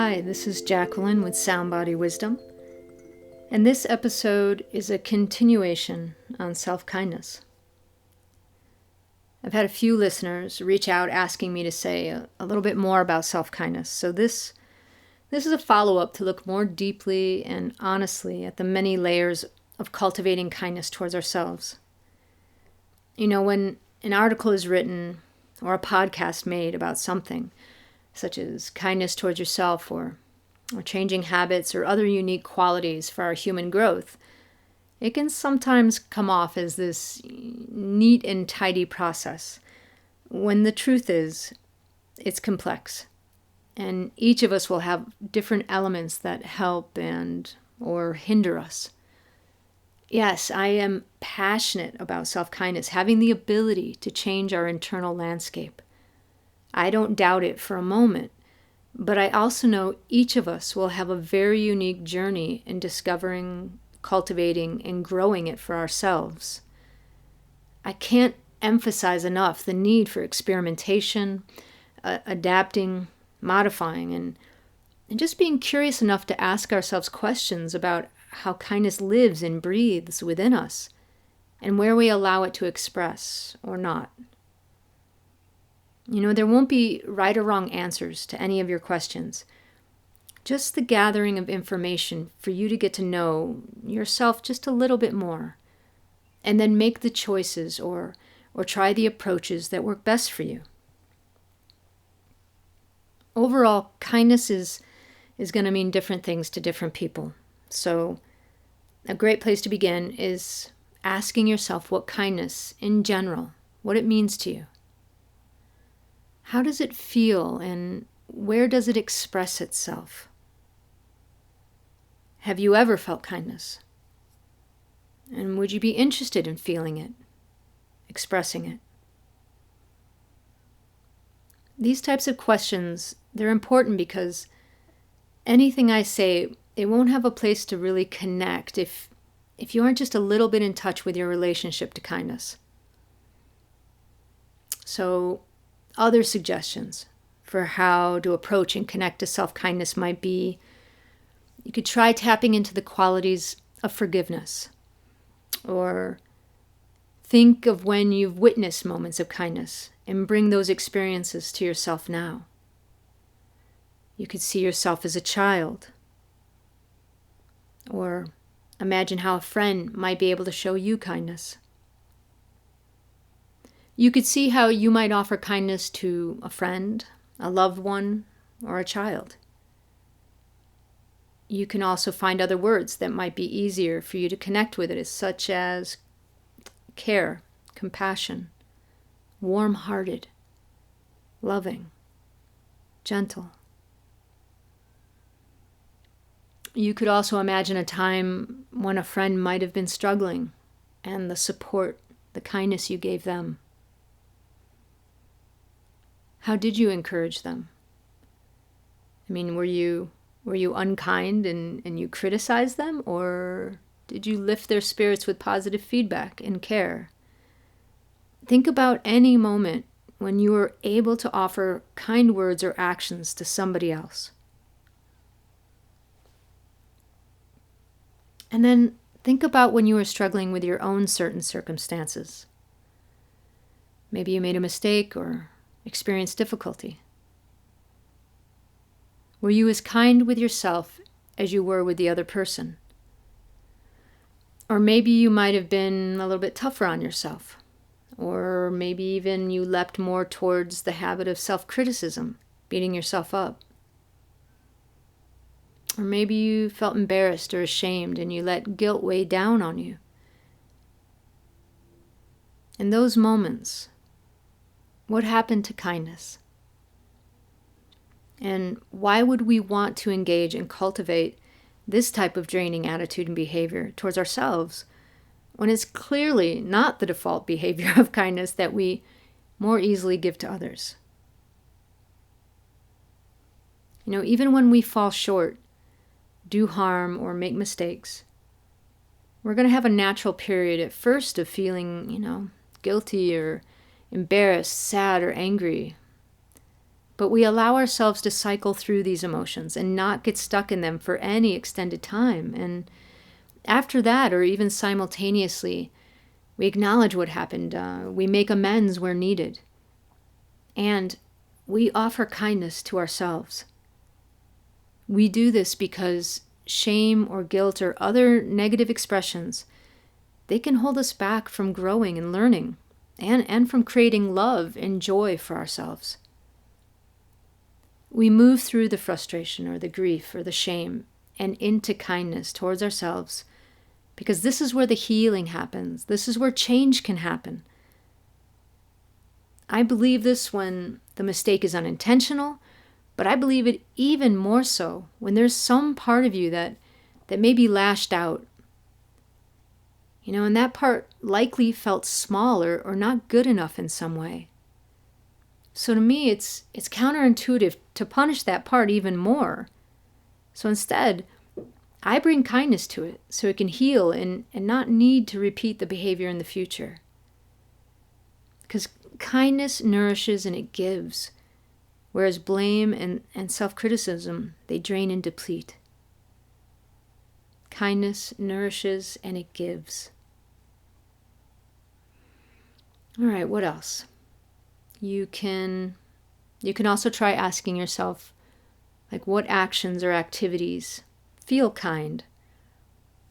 Hi, this is Jacqueline with Sound Body Wisdom, and this episode is a continuation on self-kindness. I've had a few listeners reach out asking me to say a little bit more about self-kindness, so this is a follow-up to look more deeply and honestly at the many layers of cultivating kindness towards ourselves. You know, when an article is written or a podcast made about something, such as kindness towards yourself or changing habits or other unique qualities for our human growth, it can sometimes come off as this neat and tidy process, when the truth is, it's complex. And each of us will have different elements that help and or hinder us. Yes, I am passionate about self-kindness, having the ability to change our internal landscape. I don't doubt it for a moment, but I also know each of us will have a very unique journey in discovering, cultivating, and growing it for ourselves. I can't emphasize enough the need for experimentation, adapting, modifying, and just being curious enough to ask ourselves questions about how kindness lives and breathes within us, and where we allow it to express or not. You know, there won't be right or wrong answers to any of your questions. Just the gathering of information for you to get to know yourself just a little bit more. And then make the choices or try the approaches that work best for you. Overall, kindness is going to mean different things to different people. So a great place to begin is asking yourself what kindness in general, what it means to you. How does it feel and where does it express itself? Have you ever felt kindness? And would you be interested in feeling it, expressing it? These types of questions, they're important because anything I say, it won't have a place to really connect if you aren't just a little bit in touch with your relationship to kindness. So, other suggestions for how to approach and connect to self-kindness might be, you could try tapping into the qualities of forgiveness, or think of when you've witnessed moments of kindness and bring those experiences to yourself now. You could see yourself as a child, or imagine how a friend might be able to show you kindness. You could see how you might offer kindness to a friend, a loved one, or a child. You can also find other words that might be easier for you to connect with it, such as care, compassion, warm-hearted, loving, gentle. You could also imagine a time when a friend might have been struggling and the support, the kindness you gave them. How did you encourage them? I mean, were you unkind and you criticized them, or did you lift their spirits with positive feedback and care? Think about any moment when you were able to offer kind words or actions to somebody else. And then think about when you were struggling with your own certain circumstances. Maybe you made a mistake or experienced difficulty. Were you as kind with yourself as you were with the other person? Or maybe you might have been a little bit tougher on yourself. Or maybe even you leapt more towards the habit of self-criticism, beating yourself up. Or maybe you felt embarrassed or ashamed and you let guilt weigh down on you. In those moments, what happened to kindness? And why would we want to engage and cultivate this type of draining attitude and behavior towards ourselves when it's clearly not the default behavior of kindness that we more easily give to others? You know, even when we fall short, do harm, or make mistakes, we're going to have a natural period at first of feeling, guilty or embarrassed, sad, or angry. But we allow ourselves to cycle through these emotions and not get stuck in them for any extended time. And after that, or even simultaneously, we acknowledge what happened. We make amends where needed. And we offer kindness to ourselves. We do this because shame or guilt or other negative expressions, they can hold us back from growing and learning, and from creating love and joy for ourselves. We move through the frustration or the grief or the shame and into kindness towards ourselves, because this is where the healing happens. This is where change can happen. I believe this when the mistake is unintentional, but I believe it even more so when there's some part of you that may be lashed out. And that part likely felt small or not good enough in some way. So to me, it's counterintuitive to punish that part even more. So instead, I bring kindness to it so it can heal and not need to repeat the behavior in the future. Because kindness nourishes and it gives, whereas blame and self-criticism, they drain and deplete. Kindness nourishes and it gives. All right, what else? You can also try asking yourself, like, what actions or activities feel kind?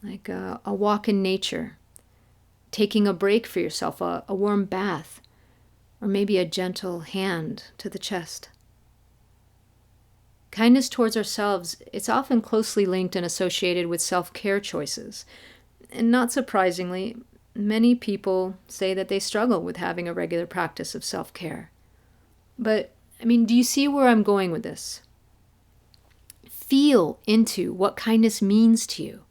Like a walk in nature, taking a break for yourself, a warm bath, or maybe a gentle hand to the chest. Kindness towards ourselves, it's often closely linked and associated with self-care choices. And not surprisingly, many people say that they struggle with having a regular practice of self-care. But, do you see where I'm going with this? Feel into what kindness means to you.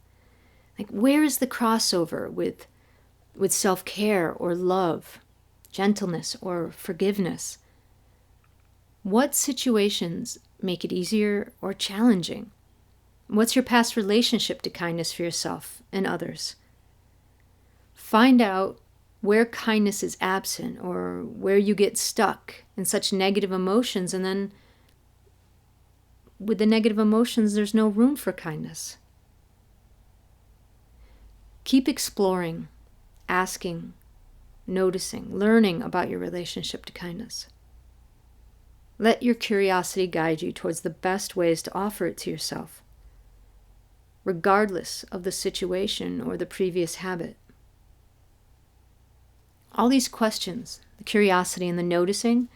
Like, where is the crossover with self-care or love, gentleness or forgiveness? What situations make it easier or challenging? What's your past relationship to kindness for yourself and others? Find out where kindness is absent or where you get stuck in such negative emotions, and then with the negative emotions, there's no room for kindness. Keep exploring, asking, noticing, learning about your relationship to kindness. Let your curiosity guide you towards the best ways to offer it to yourself, regardless of the situation or the previous habit. All these questions, the curiosity and the noticing,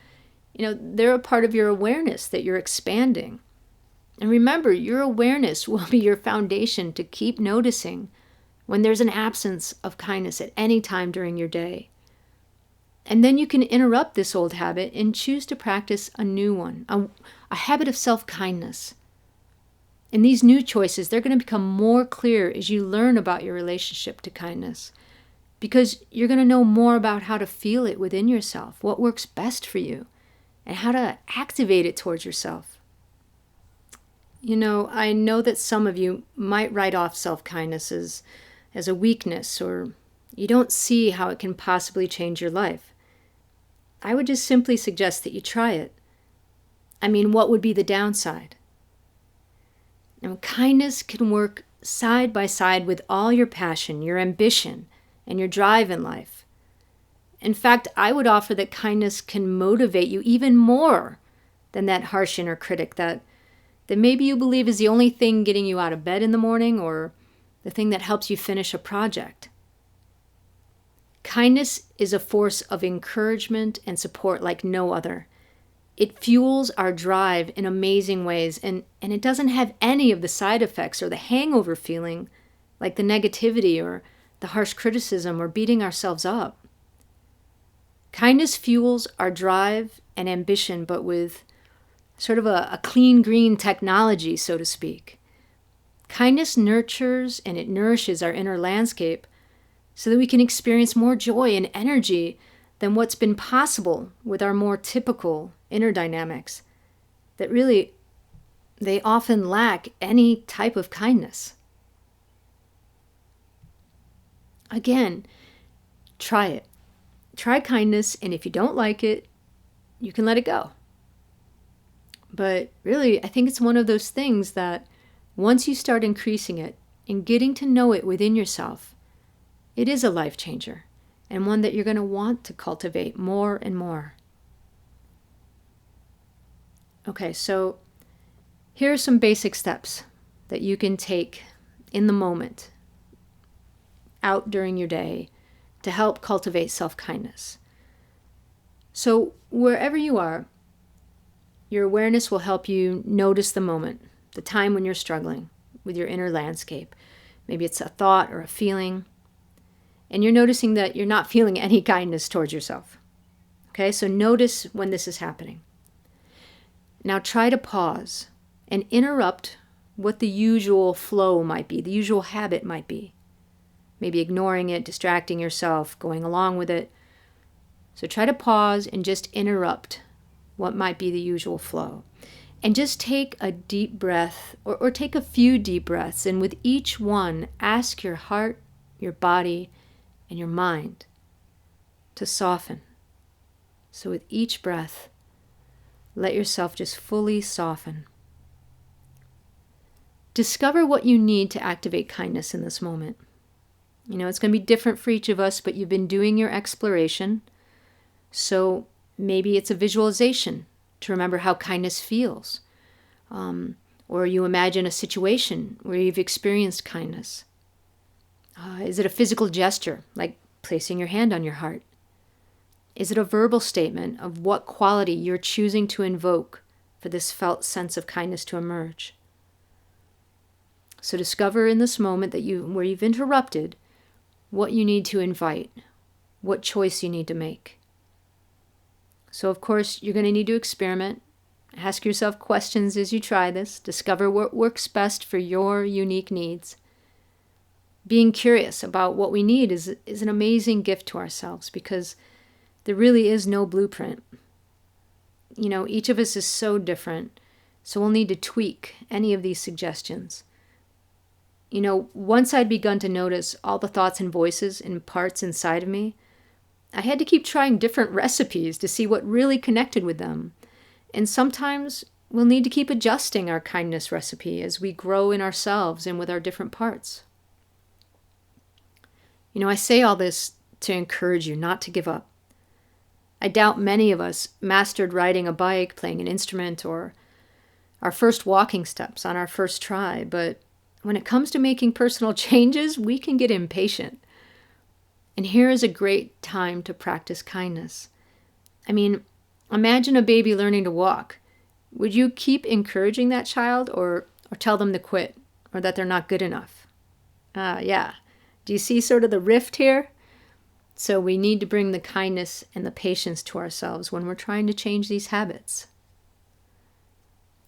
they're a part of your awareness that you're expanding. And remember, your awareness will be your foundation to keep noticing when there's an absence of kindness at any time during your day. And then you can interrupt this old habit and choose to practice a new one, a habit of self-kindness. And these new choices, they're going to become more clear as you learn about your relationship to kindness, because you're going to know more about how to feel it within yourself, what works best for you, and how to activate it towards yourself. I know that some of you might write off self-kindness as a weakness, or you don't see how it can possibly change your life. I would just simply suggest that you try it. What would be the downside? Kindness can work side by side with all your passion, your ambition, and your drive in life. In fact, I would offer that kindness can motivate you even more than that harsh inner critic that maybe you believe is the only thing getting you out of bed in the morning, or the thing that helps you finish a project. Kindness is a force of encouragement and support like no other. It fuels our drive in amazing ways, and it doesn't have any of the side effects or the hangover feeling like the negativity or the harsh criticism or beating ourselves up. Kindness fuels our drive and ambition, but with sort of a clean green technology, so to speak. Kindness nurtures and it nourishes our inner landscape so that we can experience more joy and energy than what's been possible with our more typical inner dynamics that really, they often lack any type of kindness. Again, try it. Try kindness, and if you don't like it, you can let it go. But really, I think it's one of those things that once you start increasing it and getting to know it within yourself, it is a life changer and one that you're going to want to cultivate more and more. Okay, so here are some basic steps that you can take in the moment, out during your day, to help cultivate self-kindness. So wherever you are, your awareness will help you notice the moment, the time when you're struggling with your inner landscape. Maybe it's a thought or a feeling, and you're noticing that you're not feeling any kindness towards yourself. Okay, so notice when this is happening. Now try to pause and interrupt what the usual flow might be, the usual habit might be. Maybe ignoring it, distracting yourself, going along with it. So try to pause and just interrupt what might be the usual flow. And just take a deep breath, or take a few deep breaths, and with each one, ask your heart, your body, and your mind to soften. So with each breath, let yourself just fully soften. Discover what you need to activate kindness in this moment. You know, it's going to be different for each of us, but you've been doing your exploration. So maybe it's a visualization to remember how kindness feels. Or you imagine a situation where you've experienced kindness. Is it a physical gesture, like placing your hand on your heart? Is it a verbal statement of what quality you're choosing to invoke for this felt sense of kindness to emerge? So discover in this moment where you've interrupted what you need to invite, what choice you need to make. So of course, you're going to need to experiment. Ask yourself questions as you try this. Discover what works best for your unique needs. Being curious about what we need is an amazing gift to ourselves, because there really is no blueprint. You know, each of us is so different, so we'll need to tweak any of these suggestions. You know, once I'd begun to notice all the thoughts and voices and parts inside of me, I had to keep trying different recipes to see what really connected with them. And sometimes we'll need to keep adjusting our kindness recipe as we grow in ourselves and with our different parts. You know, I say all this to encourage you not to give up. I doubt many of us mastered riding a bike, playing an instrument, or our first walking steps on our first try, but when it comes to making personal changes, we can get impatient. And here is a great time to practice kindness. I mean, imagine a baby learning to walk. Would you keep encouraging that child, or tell them to quit, or that they're not good enough? Yeah. Do you see sort of the rift here? So we need to bring the kindness and the patience to ourselves when we're trying to change these habits.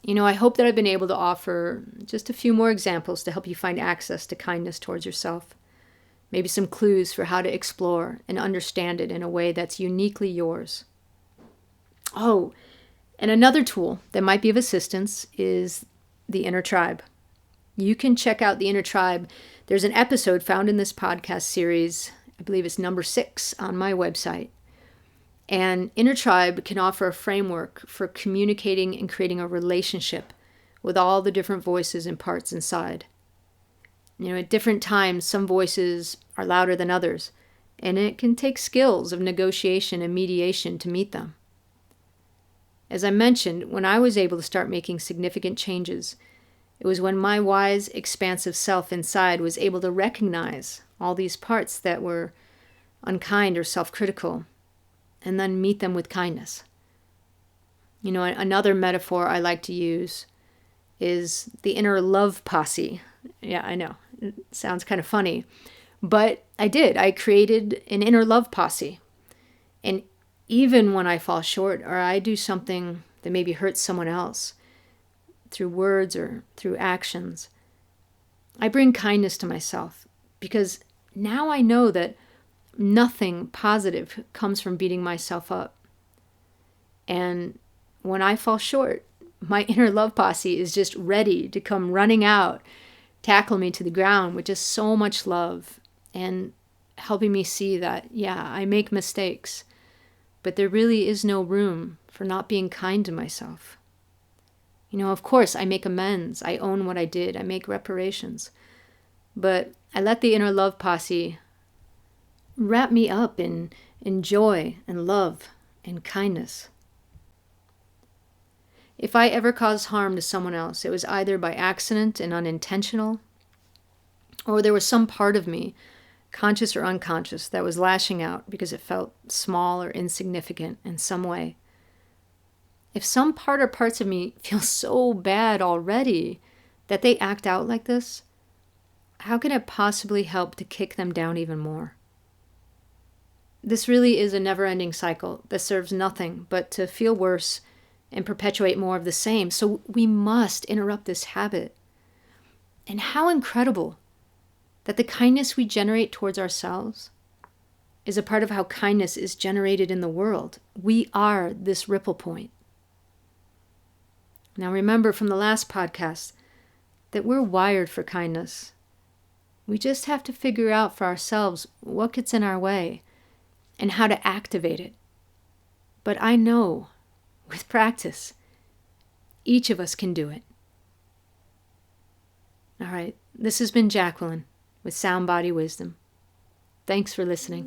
You know, I hope that I've been able to offer just a few more examples to help you find access to kindness towards yourself. Maybe some clues for how to explore and understand it in a way that's uniquely yours. Oh, and another tool that might be of assistance is the Inner Tribe. You can check out the Inner Tribe. There's an episode found in this podcast series, I believe it's number 6 on my website. And Inner Tribe can offer a framework for communicating and creating a relationship with all the different voices and parts inside. You know, at different times, some voices are louder than others, and it can take skills of negotiation and mediation to meet them. As I mentioned, when I was able to start making significant changes, it was when my wise, expansive self inside was able to recognize all these parts that were unkind or self-critical, and then meet them with kindness. You know, another metaphor I like to use is the inner love posse. Yeah, I know. It sounds kind of funny. But I did. I created an inner love posse. And even when I fall short or I do something that maybe hurts someone else through words or through actions, I bring kindness to myself, because now I know that nothing positive comes from beating myself up. And when I fall short, my inner love posse is just ready to come running out, tackle me to the ground with just so much love and helping me see that, yeah, I make mistakes, but there really is no room for not being kind to myself. Of course, I make amends. I own what I did. I make reparations. But I let the inner love posse wrap me up in joy and love and kindness. If I ever caused harm to someone else, it was either by accident and unintentional, or there was some part of me, conscious or unconscious, that was lashing out because it felt small or insignificant in some way. If some part or parts of me feel so bad already that they act out like this, how can it possibly help to kick them down even more? This really is a never-ending cycle that serves nothing but to feel worse and perpetuate more of the same. So we must interrupt this habit. And how incredible that the kindness we generate towards ourselves is a part of how kindness is generated in the world. We are this ripple point. Now remember from the last podcast that we're wired for kindness. We just have to figure out for ourselves what gets in our way and how to activate it. But I know, with practice, each of us can do it. All right, this has been Jacqueline with Sound Body Wisdom. Thanks for listening.